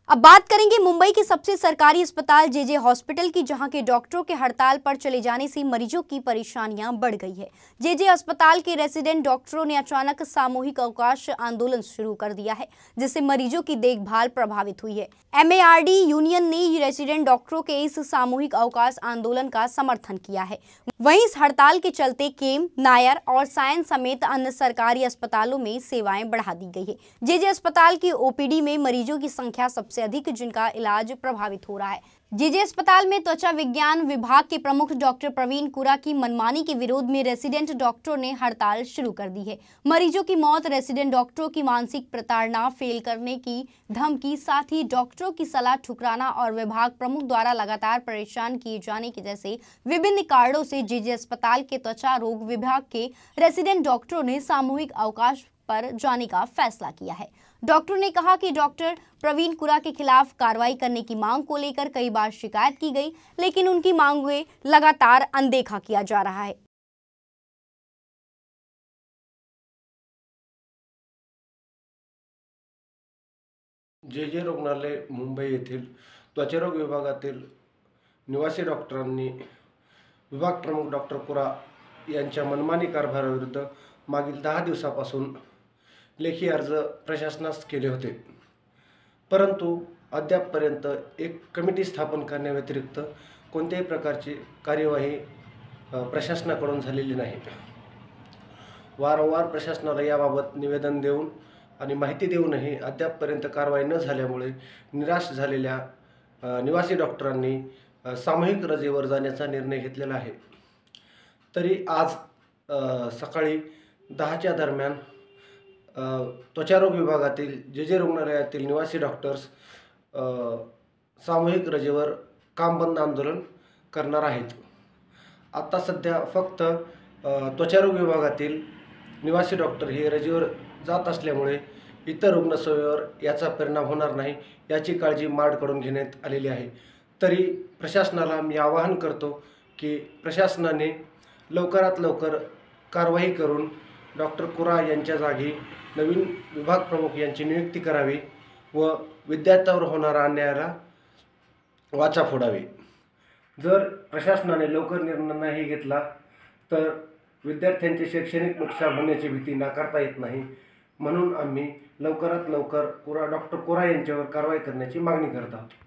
अब बात करेंगे मुंबई के सबसे सरकारी अस्पताल जेजे हॉस्पिटल की, जहां के डॉक्टरों के हड़ताल पर चले जाने से मरीजों की परेशानियां बढ़ गई है। जेजे अस्पताल के रेजिडेंट डॉक्टरों ने अचानक सामूहिक अवकाश आंदोलन शुरू कर दिया है, जिससे मरीजों की देखभाल प्रभावित हुई है। एमएआरडी यूनियन ने रेजिडेंट डॉक्टरों के इस सामूहिक अवकाश आंदोलन का समर्थन किया है। वहीं इस हड़ताल के चलते केम, नायर और सायन समेत अन्य सरकारी अस्पतालों में सेवाएं बढ़ा दी गई है। जेजे अस्पताल की ओपीडी में मरीजों की संख्या सबसे अधिक, जिनका इलाज प्रभावित हो रहा है। जेजे अस्पताल में त्वचा विज्ञान विभाग के प्रमुख डॉक्टर प्रवीण कुरा की मनमानी के विरोध में रेसिडेंट डॉक्टरों ने हड़ताल शुरू कर दी है। मरीजों की मौत, रेसिडेंट डॉक्टरों की मानसिक प्रताड़ना, फेल करने की धमकी, साथ ही डॉक्टरों की सलाह ठुकराना और विभाग प्रमुख द्वारा लगातार परेशान किए जाने के जैसे विभिन्न कारणों से जेजे अस्पताल के त्वचा रोग विभाग के रेसिडेंट डॉक्टरों ने सामूहिक अवकाश पर जाने का फैसला किया है। डॉक्टर ने कहा कि डॉक्टर प्रवीण कुरा के खिलाफ कार्रवाई करने की मांग को लेकर कई बार शिकायत की गई, लेकिन उनकी मांगें लगातार अनदेखा किया जा रहा है। जेजे रुग्णालय मुंबई येथील त्वचारोग विभागातील निवासी डॉक्टरांनी विभाग प्रमुख डॉक्टर कुरा यांच्या मनमानी कारभाराविरुद्ध मागील 10 दिवसापासून लेखी अर्ज प्रशासनास केले होते, परंतु अद्यापपर्यंत एक कमिटी स्थापन करण्याव्यतिरिक्त कोणत्याही प्रकारची कार्यवाही प्रशासनाकडून झालेली नाही। वारंवार प्रशासनाला याबाबत निवेदन देऊन आणि माहिती देऊनही अद्यापपर्यंत कारवाई न झाल्यामुळे निराश झालेल्या निवासी डॉक्टरांनी सामूहिक रजेवर जाण्याचा निर्णय घेतलेला आहे। तरी आज सकाळी 10च्या दरम्यान त्वचारोग विभागातील जेजे रुग्णालयातील निवासी डॉक्टर्स सामूहिक रजेवर काम बंद आंदोलन करणार आहेत। आता सध्या फक्त त्वचारोग विभागातील निवासी डॉक्टर हे रजेवर जात असल्यामुळे इतर रुग्णसेवेवर याचा परिणाम होणार नाही याची काळजी मार्डकडून घेण्यात आलेली आहे। तरी प्रशासनाला मी आवाहन करतो की प्रशासनाने लवकरात लवकर कारवाई करून डॉक्टर कुरा यांच्या जागी नवीन विभाग प्रमुख यांची नियुक्ती करावी व विद्यार्थ्यांवर होणाऱ्या अन्यायाला वाचा फोडावी। जर प्रशासनाने लवकर निर्णय नाही घेतला तर विद्यार्थ्यांचे शैक्षणिक नुकसान होण्याची भीती नाकारता येत नाही, म्हणून आम्ही लवकरात लवकर डॉक्टर कुरा यांच्यावर कारवाई करण्याची मागणी करत आहोत।